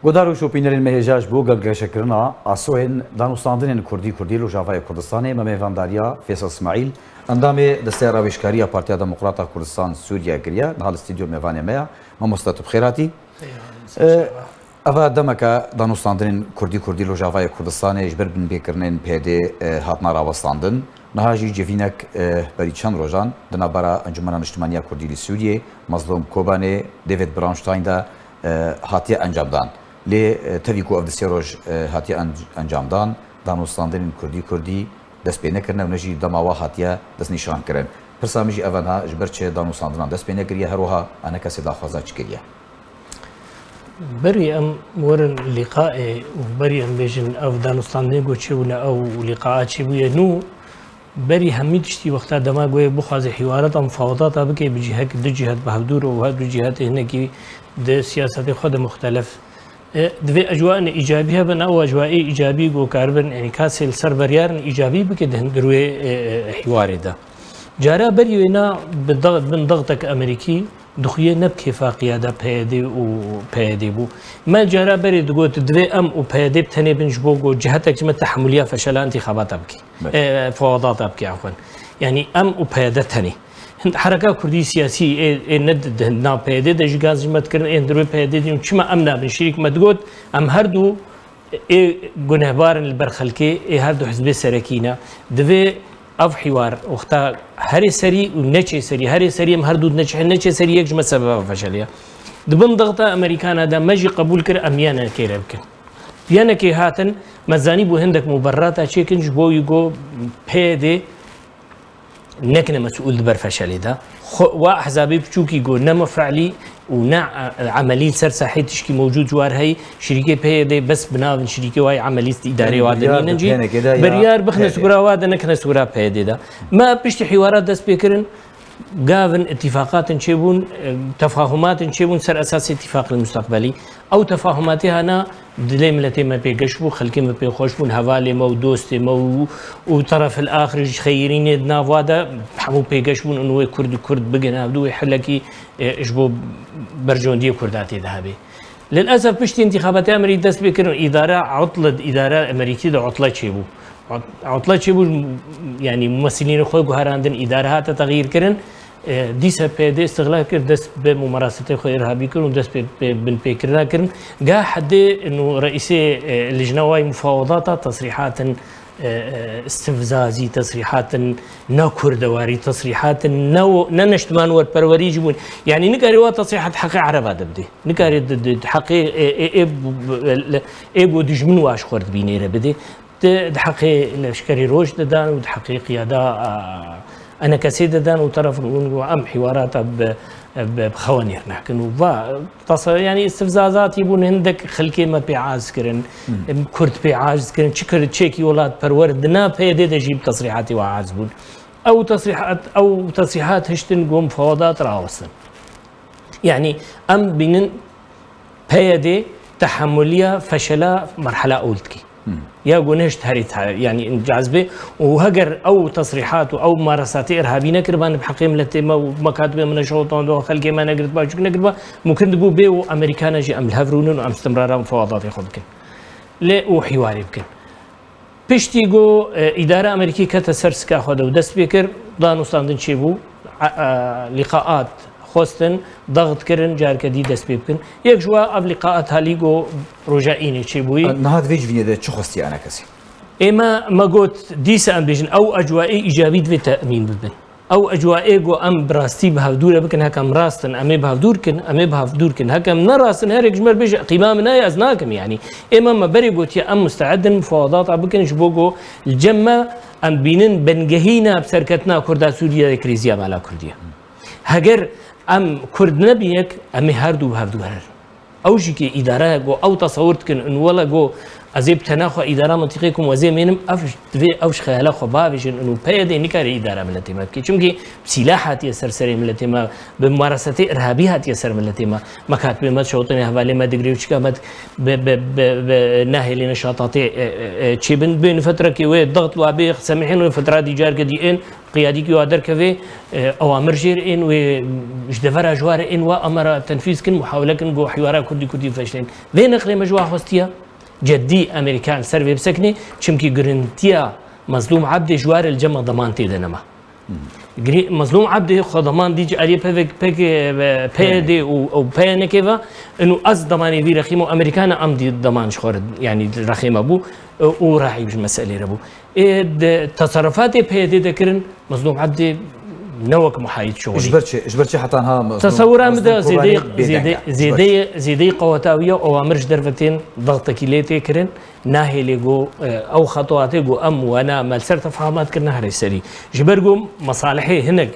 گودار و شوپینرین مهجاج بو گلگشکرنا آسوهن دانوستاندن کردی و جاوای کردستان ممیوانداریا فیصل اسماعیل اندام دسته راویشکاری پارتیا دموکراتا کردستان سوریا گریا نهال استودیو میوان میا مستطب خیراتی اوا دمکا دانوستاندن کردی و جاوای کردستان اجبر بن بیکرنن پیده هاتنا راوستاندن نهاجی جوینک بری چند روزان دنبارا انجمن اجتماعی کردی سوریه مظلوم کوبانه دیوید برانشتاین دا هاتیه انجام دان لی تفیکو افدسی روز هاتیه انجام دان دانوستاندن کردی دست پی نکرنه و نجی دماوا هاتیه دست نشان کرن پرسامیجی اونها جبر چه دانوستاندن دست پی نکریه هروها انا کسی داخوازا چکریه بري ام ورن لقاء وبري ام بيجن او دانوستاندن گوچونا او لقاءات چي بو نو بري هميتشتي وقتا دما گوي بخواز حوارات ام فوضات ابكي بجهات دو جهات بهدور و هادو جهات هناكي د سياسات خود مختلف دوی اجواء ايجابيه بن او اجواء ايجابي جو كاربن يعني كاسل سربريار ايجابي بك دروي حوار ده جارا بري وينا بالضغط من ضغطك امريكي دخيه نبكي فاقياده بيدي وبيدي بو ما جرى بريد قلت دوي ام وبيدي بتني بنجبوق وجهتك جمع تحمليه فشل انتخابات ابكي فوضات ابكي عفوا يعني ام وبيدي تني حركه كردي سياسي ند نا بيدي دج غاز جمع تكرن ان دروي بيدي شما امنا بنشريك ما تقول ام هردو جنهبار البرخلكي هردو حزب سركينا دوي اف حوار وقتا هري سري ونچي سري هري سري مهردود نچي سري يك سبب فشليه دبن ضغط امريكان هذا مجي قبول كر اميانا كيربكن بيانا كي هاتن مزاني بو هندك مبررات اشيكن جبو يجو بيدي نكنا مسؤول دبر فشلي ده واحزابي بتشوكي جو نما فعلي ونا عمليه سر صحي تشكي موجود جوار هي شركه بيدي بس بناء شركه واي عمليه اداريه وادنين نجي بريار بخنا سورا واد نكنا سورا بيدي ده ما بيشتي حوارات دس بيكرن قافن اتفاقات تشيبون تفاهمات تشيبون سر اساس اتفاق المستقبلي او تفاهماتها انا دلي ملتي ما بيقشبو خلكي ما بيخوشبون هوالي مو دوستي مو وطرف الاخر خيرين نافوادا حمو بيقشبون انه كرد بقنا بدو يحلكي اجبو برجونديه كرداتي ذهبي للاسف بشتي انتخابات امريكا دست بكرن اداره عطله اداره امريكيه عطله تشيبو عطله تشيبو يعني ممثلين خو هراندن ادارات تغيير كرن ديسا بيد استغلال كر دست بممارسات خو ارهابي كرن دست بن بيكرنا كرن جا حد انه رئيس اللجنه واي مفاوضات تصريحات استفزازي تصريحات نا كردواري تصريحات نشتمان والبروري جبون يعني نقاري تصريحات حقي عرب هذا بدي نقاري حقي ايبو دجمن واش خورد بينيره بدي حقي لشكري روج ددان وحقي قياده انا كسيد ددان وطرف ام حوارات بخوانير نحكي يعني استفزازات يبون عندك خلكي ما بيعاز كرن كرد بيعاز كرن شكر تشيكي ولاد برورد نا بيدي تجيب تصريحاتي وعازبون او تصريحات هشتن قوم فوضات راوسن يعني ام بين بيدي تحمليه فشلا مرحله اولتكي يا قنشت هريت يعني جاذبه وهجر او تصريحات او ممارسات ارهابيه نكربان بحقيم لتما ومكاتبه من شروطون دو خلقي ما نقدر باجك نقدر ممكن تبو بي وامريكان جي ام الهفرونن وام استمرار مفاوضات ياخذك لا وحوار يمكن بيشتيغو اداره امريكيه كتسرس كاخذ ودس بكر دانوستاندن شيبو لقاءات خوستن ضغط كرن جار كدي دس بيبكن يك جوا اب لقاءات هاليغو رجائيني تشيبوي نهاد فيج فيني تشو خستي انا كسي اما ما قلت ديسا امبيجن او اجواء ايجابي في تامين ببن او اجواء ايجو ام براستي بهدور بكن هكم راستن امي بهدور كن هكم نراستن هرك جمر بيج قمامنا يازناكم يعني اما ما بري قلت يا ام مستعد مفاوضات بكن جبوغو الجمه ام بينن بنجهينا بسركتنا كردا سوريا كريزيا مالا كرديه هجر ام كرد نبيك امي هردو بهردو هر او شيء اداره جو او تصورت كن ان ولا جو ازيب تناخو اداره منطقيكم وزي منم افش خياله خو بافيجن انه بيدي نكاري اداره ملتي ما كي چونكي سلاحات يسر سري ملتي ما بممارسات ارهابيات يسر ملتي ما مكاتب ما شوطني حوالي ما دغري وشكامت بناهي لنشاطات تشيبن بين فتره كي الضغط وابي سامحين فتره دي جار قدي ان قيادي كي وادر كفي اوامر جير ان وجدفر اجوار ان وامر تنفيذ كن محاوله كن جو حوار كردي فشلين بين اقليم جوا هوستيا جدي امريكان سربي بسكني چمكي جرنتيا مظلوم عبد جوار الجمع ضمانتي دنما مظلوم عبد خو ضمان ديج علي بي دي او بي نكيفا انه از ضماني في رخيمه امريكان ام دي ضمان شخور يعني رخيمه ابو وراح يجي المساله ربو تصرفات بي دي ذكرن مظلوم عبد نوك محايد شغلي اجبرتي حتى انها تصورا مدى زيدي قوتاويه اوامرش درفتين ضغط كيليتي كرن ناهي ليغو او خطواتي جو ام وانا مالسر تفاهمات كرنا هرسري جبرغو مصالحي هناك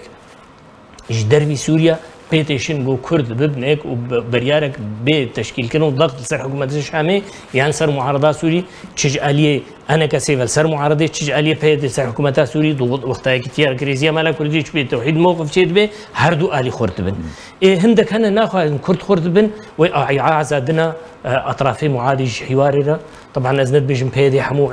جدر في سوريا بيتيشن جو كرد ببنك وبريارك بتشكيل كانوا ضغط سر حكومه الشامي يعني سر معارضه سوري تشجاليه انا كسيفل سر معارضه تشجاليه بيد سر حكومه سوري ضغط وقتها كتير كريزيا مالا كردي تشبي توحيد موقف تشيد به هردو الي خرط بن هندك هنا ناخذ كرد خرط بن وعازدنا اطرافي معادي حواري طبعا ازند بيجم بيدي حمو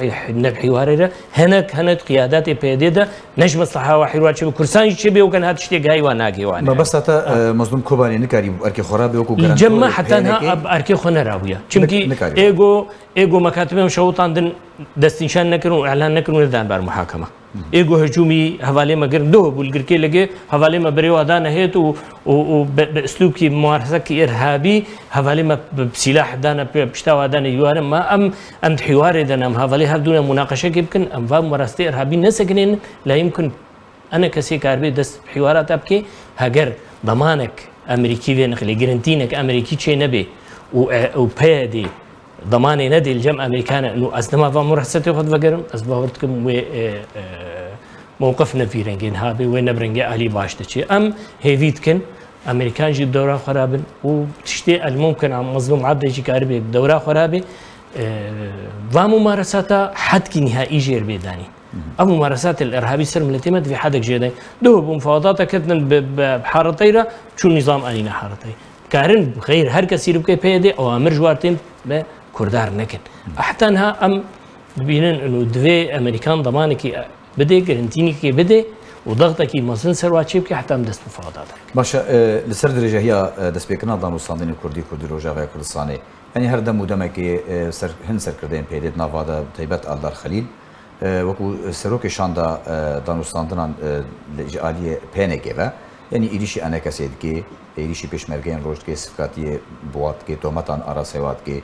حواري هناك قيادات بيدي ده نجم مصلحه وحوارات شبه كرسان شبه وكان هاد شتي جاي وانا ما بس حتى مظلوم كوباني نكاري اركي خرابي وكو الجمع حتى انها اركي خنا راويه چمكي ايجو مكاتبهم شوطان دن دستنشان نكرون اعلان نكرون دان بار محاكمه ايجو هجومي حواله مگر دو بولگركي لگه حواله ما بريو دان هيت وباسلوب كي ممارسه كي ارهابي حواله ما بسلاح دان بشتاوا دان يوار ما ام حوار دان حواله هدون مناقشه يمكن ام فهم ممارسه ارهابي نسكنين لا يمكن انا كسي كاربي دس حوارات ابكي هاجر ضمانك امريكي بينقلي جرنتينك امريكي شي نبي وبيدي ضماني ندي الجمع امريكانا انه اسنما فمرحستي خذ فقرم اسبابتكم و موقفنا في رنجين هابي وين برنجي علي باشتشي ام هيفيتكن امريكان جي دورة خرابن وتشتي الممكن عن مظلوم عبد يجي كاربي دورة خرابي وممارساتها حد كي نهائي جير بيداني أو ممارسات الإرهابي سر ملتمت في حدك جيدين دو بمفاوضات كتن بحارة طيرة شو نظام أنينا حارة طيرة كارن غير هر كسي ربكي بيدي أوامر جوارتين بكردار نكن أحتانها أم بينن إنه دوي أمريكان ضمانكي بدي جرنتيني بدي وضغطك مثلا سرواتشي بكي حتى مدست مفاوضاتك باشا لسر درجة هي دست بيكنا دانوستاندين كردي روجاوي كردستاني يعني هر دم ودمكي هن سر كردين بيدت نافادا تيبت آلدار خليل وكو سروك شاندا دانوستاندنا لجالية بينكي و يعني إيريشي أنا كسيد كي إيريشي بيشمرگين روشت كي صفقاتي بوات كي تومتان آراسيوات كي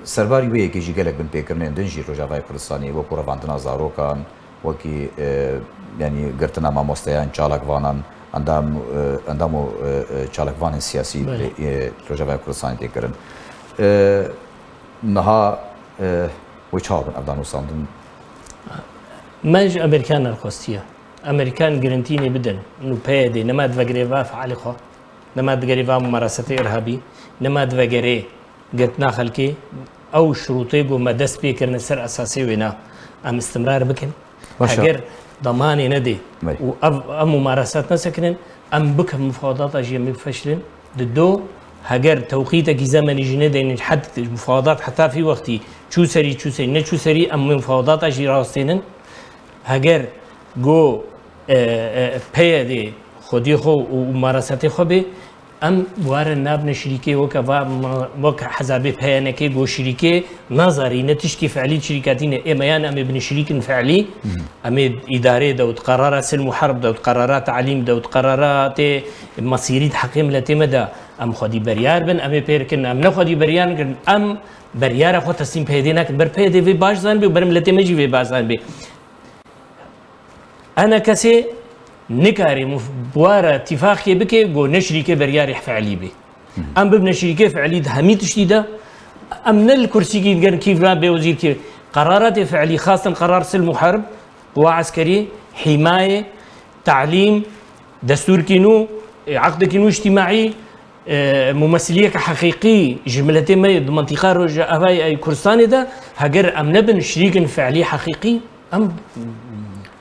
سرباري ويه كي جيگلك بن بيكرنين دنجي روجاوي كردستاني وكو رواندنا زاروكان وكي يعني قرتنا ما مستيان چالك وانان اندامو چالك وان سياسي روجاوي كردستاني تكرن نها ويچابن افغانستان ماج امريكان الخوستيه امريكان جرنتيني بدن انه بيدي نماد فغريفا فعلي خو نماد غريفا ممارسه ارهابي نماد فغري قتنا خلكي او شروطي جو مدس بيكرن سر اساسي وينا ام استمرار بكن اگر ضماني ندي و ممارسات نسكنن ام بك مفاوضات اجي مفشلن ضدو هاجر توقيتك زمني جندين حد مفاوضات حتى في وقتي شو سري نشو سري ام مفاوضات اجي راستينن هاجر جو بيدي خودي خو وممارساتي خو بي ام وار ناب شريكي وك حسابي بيانكي جو شريكي نظري نتشكي فعلي شركاتين اما ام ابن شريك فعلي ام اداره دو قرارات سلم حرب دو قرارات تعليم دو قرارات مصيريه تحقيق مدى ام خدي بريار بن ام بيركن ام نخدي بريان ام بريار خو تسليم بيدينك بر بيدي في باش زان بي بر ملتي مجي في باش زان بي انا كسي نكاري بوارا اتفاقية بكي جو نشريكي برياري فعلي بي ام ببن شريكي فعلي هميت شديدة ام نل كرسي كيف راب بوزير كيف قرارات فعلي خاصة قرار سلم وحرب قوى عسكري حماية تعليم دستور كينو عقد كينو اجتماعي ممثلية حقيقي جملتي ما منطقة رجع أي كردستان ده هجر أم نبن شريك فعلي حقيقي أم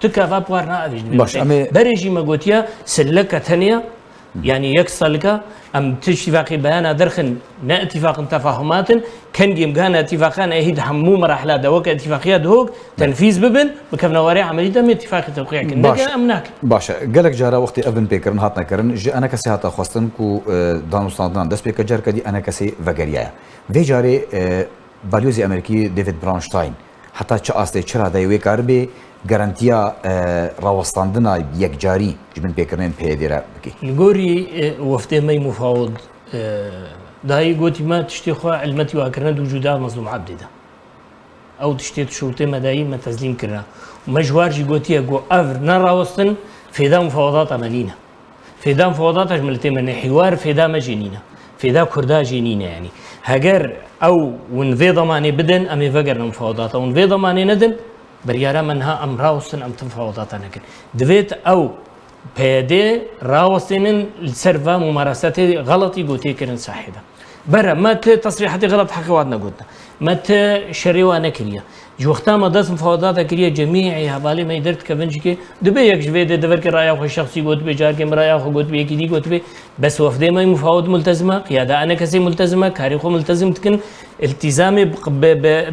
تكافى بوارنا باش بريجي ما قلتيا سلكة ثانية يعني يكسلك أم تشتفاقي بيانا درخن نا اتفاق تفاهمات كان جيم كان اتفاقان اهيد حمو مراحل دوك اتفاقيات هوك تنفيذ ببن بكم نواري عملية دم اتفاق توقيع كن امناك باش قالك جارا وقتي ابن بيكرن هاتنا كرن انا كسي هاتا خواستن كو دانوستان دست بيكر جار كدي انا كسي فغريا في جاري باليوزي امريكي ديفيد برانشتاين حتى چه استه چرا دايوي كاربي گارانتیا راوستاندنا یک جاری جبن بيكرن بيديرا بكي نقولي وفده مي مفاوض داي قلت ما تشتي خو علمتي واكرنا وجودها مظلوم عبد ده او تشتي شروطي مدايين ما تسليم كرنا مجوارجي قلت يا جو افر نراوستن في دا مفاوضات عملينا في دا مفاوضات اجملتي من حوار في دا مجنينا في دا كردا جنينا يعني هجر او ونفي ضماني بدن امي فقر مفاوضات او ونفي ضماني ندن بريارا منها ام راوستن ام تفاوضات انا كن دفيت او بيدي راوستن السرفا ممارساتي غلطي قوتي كرن صاحبه برا ما تصريحاتي غلط حقي وعدنا قلنا ما شريوانا كريا جو اختام داس مفاوضات كريا جميعي هبالي ما يدرت كفنجكي دبي يك جوي دبر كرايا خو شخصي قلت بي جار كاميرا خو قلت بي كيدي قلت بي بس وفدي ما مفاوض ملتزمه قياده انا كسي ملتزمه كاريخو ملتزم تكن التزامي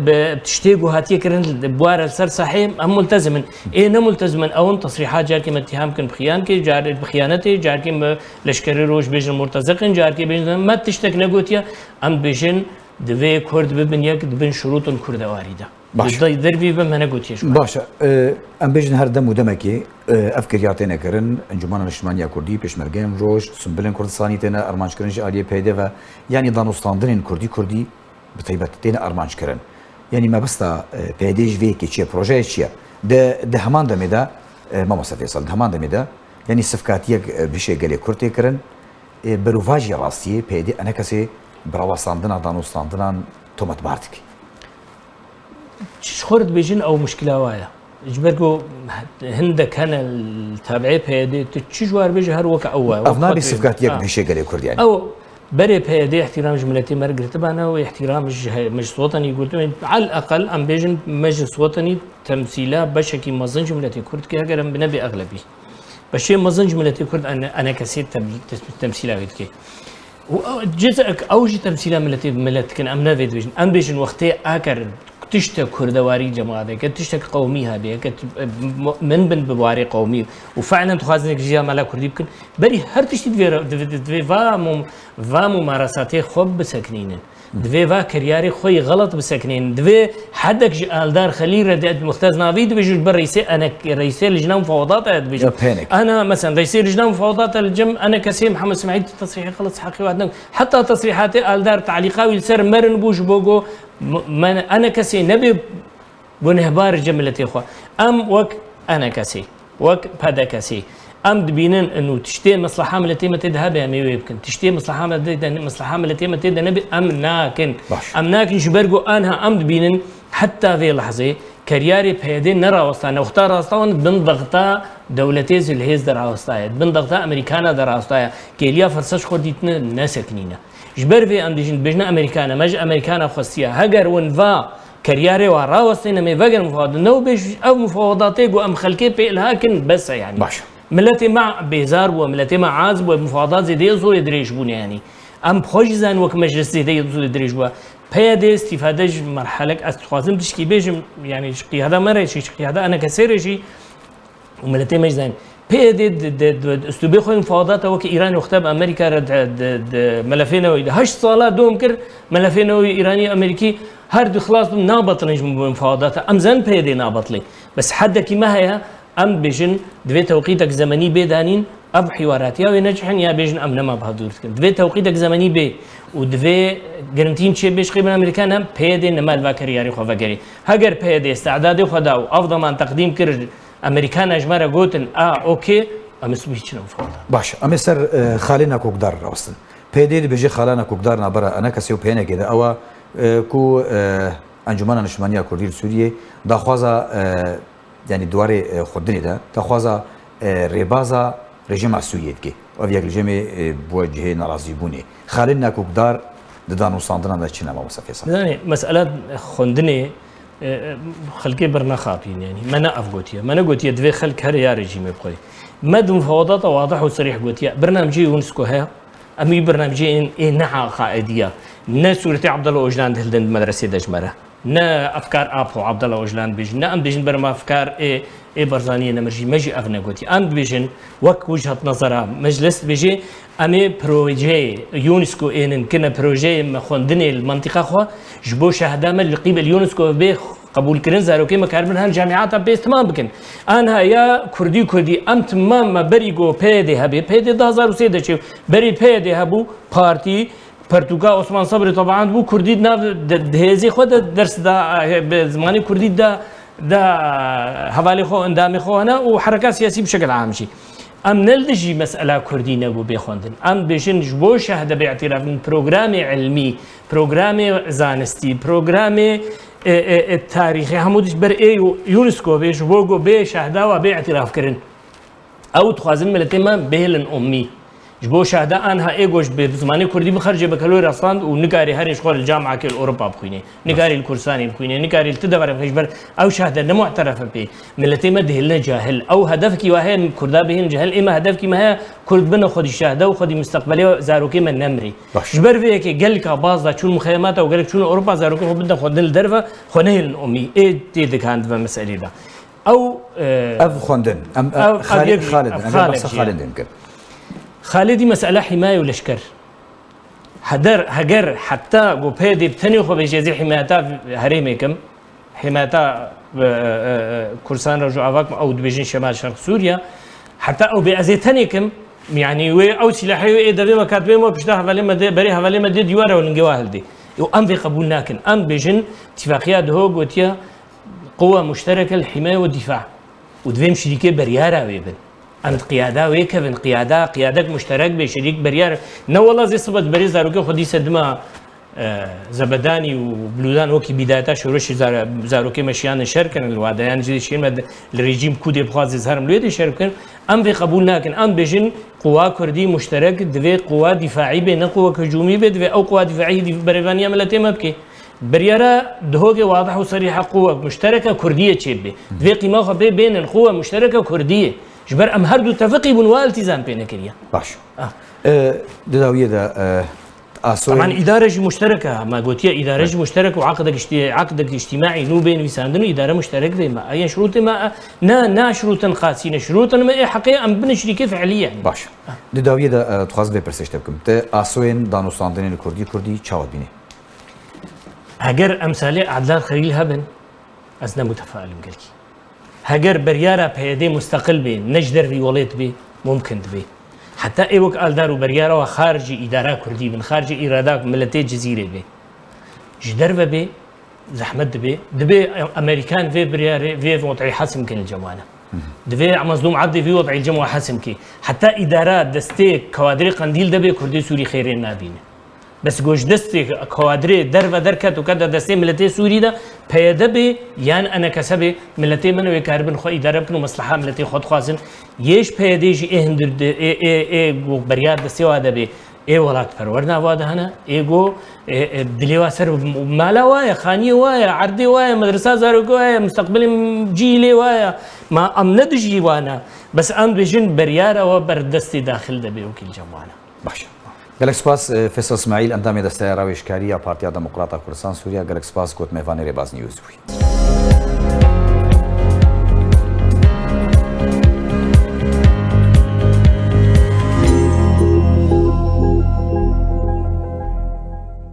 بتشتيقوا هاتي كرن بوار السر صحيح ام ملتزم ايه ملتزم او تصريحات جار كي متهم كن بخيان كي جار بخيانتي جار كي لشكري روش بيجن مرتزقن جار كي بيجن ما تشتك نقوتيا ام بيجن دبي كرد ببن يك دبن شروط كرد وارده باشا دربي بما نقوتيا باشا ام بيجن هر دم ودمكي افكارياتنا كرن انجمان الاجتماعيه كردي بيشمرگان روش سنبلن كردستاني تنا ارمانج كرنج عليه بيدفا يعني دانوستاندن كردي بطيبت تنا ارمانج كرن يعني ما بستا بيديج في كي بروجي تشي ده همان دمدا ما مصفي صل همان دمدا يعني صفقاتيك بشي قال كرتي كرن بروفاجي راسي بيدي انا كسي براوستاندنا دانوستاندنا تومات بارتك خرد بيجن او مشكله وايا اجبركو هندك كان التابعي بيدي تشجوار بيجي هر وك او افنا بصفقاتيك بشي قال كرد يعني او بري بيدي احترام جملتي مرقت انا واحترام مجلس وطني قلت على الاقل ام بيجن مجلس وطني تمثيله بشكي مزن جملتي كرد كي اگر بنبي اغلبي بشي مزن جملتي كرد انا كسيت تمثيله كي جزء اوجي تمثيله ملتي كان ام نافيد بيجن ام بيجن وقتي اكر تشتك كردواري جماعة كت تشتك قومي هذه كت من بن بواري قومي وفعلا تخازنك جيا ملا كردي يمكن بري هر تشتي دفي فا ممارساتي خوب بسكنين دفي فا كرياري خوي غلط بسكنين دفي حدك الدار خليل رداد مختاز نافيد بيجوش برئيسي انا رئيسي لجنة مفاوضات انا مثلا رئيسي لجنة مفاوضات الجم انا كسي محمد اسماعيل تصريحي خلص حقي وعدنا حتى تصريحاتي الدار تعليقاوي السر مرن بوش بوغو انا كسي نبي بنهبار جملتي اخوة ام وك انا كسي وك بدا كسي ام دبينن انه تشتي مصلحه ملتي متى ذهبها مي يمكن تشتي مصلحه ملتي متى نبي ام ناكن شبرجو انها ام دبينن حتى في لحظه كرياري بهدين نرى وسطنا واختار وسطون من ضغطاء دولتي الهيز در وسطايا من ضغطاء امريكانا در وسطايا كيليا فرصش خديتنا ناس كنينه جبر في انديجن بجنا امريكانا مج امريكانا خصيا هجر ونفا كرياري ورا وسطنا مي فجر مفاوضات نو بيج او مفاوضاتي جو ام خلكي بيلهاكن بس يعني باشا ملتي مع بيزار وملتي مع عازب ومفاوضات زي دي زو يدريش بون يعني ام بخوجزان وك مجلس زي دي زو يدريش بو بيدي استفاده مرحله استخازم تشكي بيجم يعني شقي هذا مره شقي هذا انا كسير شيء وملتي مجزان بيدي اسلوبي خو مفاوضات وك ايران وختاب امريكا رد ملفين هش صالات دوم كر ملفين ايراني امريكي هرد خلاص نابط نجم مفاوضات ام زين بيدي نابط لي بس حدك ما هي ام بيجن دوي توقيتك زمني بيدانين اب حوارات يا نجحن يا بيجن ام نما بهدور دوي توقيتك زمني بي ودوي جرنتين شي بيش قبل امريكان بيدي نمال باكرياري خو فقري هاجر بيدي استعدادي خداو افضل من تقديم كر امريكان اجمره قوتن اوكي ام سبيتش مفاوضات باش ام سر خالنا كوكدار راستن بيدي بيجي خالنا كوكدار نبره انا كسيو بينا كده او كو انجمان نشمانيه كردي سوريه داخوازا يعني دواري خدني ده داخوازا ريبازا رژیم سوریت که و یک رژیم بوجه ناراضی بونه خالد نکوکدار ددانو ساندنا دا چنما وصفه يعني مسألة خندني خلقي برنا خابين يعني ما نقف قوتيا ما نقوتيا دوي خلق هر يا رجيم بقوي ما دون مفاوضات واضح وصريح قوتيا برنامجي يونسكو هيا امي برنامجي نعا قائديه نا سورة عبد الله وجلان هلدن مدرسة دجمرة نا افكار ابو عبد الله وجلان بيجن نا ام بيجن برما افكار اي برزانيه نمرجي مجي اغنى قوتي ام بيجن وك وجهه نظرها مجلس بيجي امي بروجي يونسكو ان كنا بروجي مخوندني المنطقه خو جبو شهاده من قبل يونسكو به قبول كرن زارو كيما كاربن هان جامعات بيس تمام بكن انا يا كردي ام تمام ما بريغو بيدي هبي بيدي 2003 بري بيدي هبو بارتي پرتوگا عثمان صبری طبعا بو کردی ناو دهزی خود درس دا زمانی کردی دا حوالی خو اندام خو هنا وحركات سياسية بشكل عام شي ام نلدجي مسألة كردي نبو بيخوندن ام بيشن جبو شهد باعتراف من برنامج علمي برنامج زانستي برنامج التاريخي همودش بر اي يونسكو بيش بوغو بي شهدا وباعتراف كرن او تخازن ملتما بهلن امي جبو شهدا انها ايجوش بزماني كردي بخرج بكالوري رصاند ونقاري هري شغل الجامعه كل اوروبا بخويني نقاري الكرساني بخويني نقاري التدبر بخجبر او شهدا نمعترف به ملتي ما دهلنا جاهل او هدفك وهي كردا بهن جاهل اما هدفك ما هي كرد بنا خدي الشهاده وخدي مستقبلي زاروكي من نمري جبر فيك قالك باز شو المخيمات او قالك شو اوروبا زاروكي هو بدنا خدنا الدرفه خنه الامي ايه تي كانت مساله ده او اف خوندن ام خالد يمكن خالدي مسألة حماية ولشكر هجر حتى قبيدي بتني خو بيجازي حمايتها هريميكم حمايتها كرسان رجوع أفاك أو دبيجين شمال شرق سوريا حتى أو بأزيتنيكم يعني وي أو سلاحي وي دبي ما كاتبين ما بيشتها هفالي ما دي بري هفالي ما دي ديوارا ولنجواهل دي وأم في قبولنا كن أم بيجن اتفاقيات هو قوتيا قوة مشتركة للحماية والدفاع ودفهم شريكي بريارة ويبن أنت قيادة ويكفن قيادك مشترك بشريك بريار نو والله زي صبت بري زاروكي خدي سدما زبداني وبلودان وكي بدايتها شروش زاروكي مشيان الشركة الوعدة يعني جدي شيء الرجيم كودي بخاز يظهر مليت الشركة أم في قبولنا لكن أم بيجن قوة كردي مشترك دفي قوة دفاعية بين قوة هجومية دفي أو قوة دفاعية بريفانيا ملتي ما بكي بريارة دهوجي واضح وصريحة قوة مشتركة كردية تشبه دفي قيمة بين القوة مشتركة كردية جبر ام هردو اتفاقي بن والتزام بين كريا باش داويه دا طبعا اداره مشتركه ما قلت يا اداره مشتركه عقدك اجتماعي نو بين وساندن اداره مشتركه بما اي شروط ما نا شروطا قاسين شروطا ما حقيقه ام بن شركه فعليه باش داويه دا تخاز به پرسش تبكم ت اسوين دانوستاندن كردي چاوت بيني اگر امثال عدلان خليل هبن ازنا متفائل مقلكي هجر بريارة بهدي مستقل بي نجدر في وليت بي ممكن تبي حتى ايوك الدار بريارة وخارج إدارة كردي من خارج إرادات ملتي جزيرة بي جدر بي زحمت دبي أمريكان في بريارة في وضعي حسم كن الجمانة دبي مظلوم عبدي في وضع الجماعة حسم كي حتى إدارات دستي كوادري قنديل دبي كردي سوري خيرين نابين بس گوش دستی کوادری در کت و کد دستی ملتی سوری دا پیدا به یان انا کسب ملتی من و کاربن خو اداره بکنو مصلحه ملتی خود خوازن یش پیدیش اهندر گو بریاد دستی واده به ای ولات پرورنا واده هنا ایگو دلیوا سر مالا وایا خانی وایا عردی وایا مدرسه زارو وایا مستقبل جیلی وایا ما ام ندجی وانا بس ام بجن بریاره و بردستی داخل ده به وکیل جمانه باشه گلک سپاس فیصل اسماعیل اندام دسته راویشکاری پارتیا دموکراتا کردستان سوریا گلک سپاس گوت میوانی رباز نیوز بوی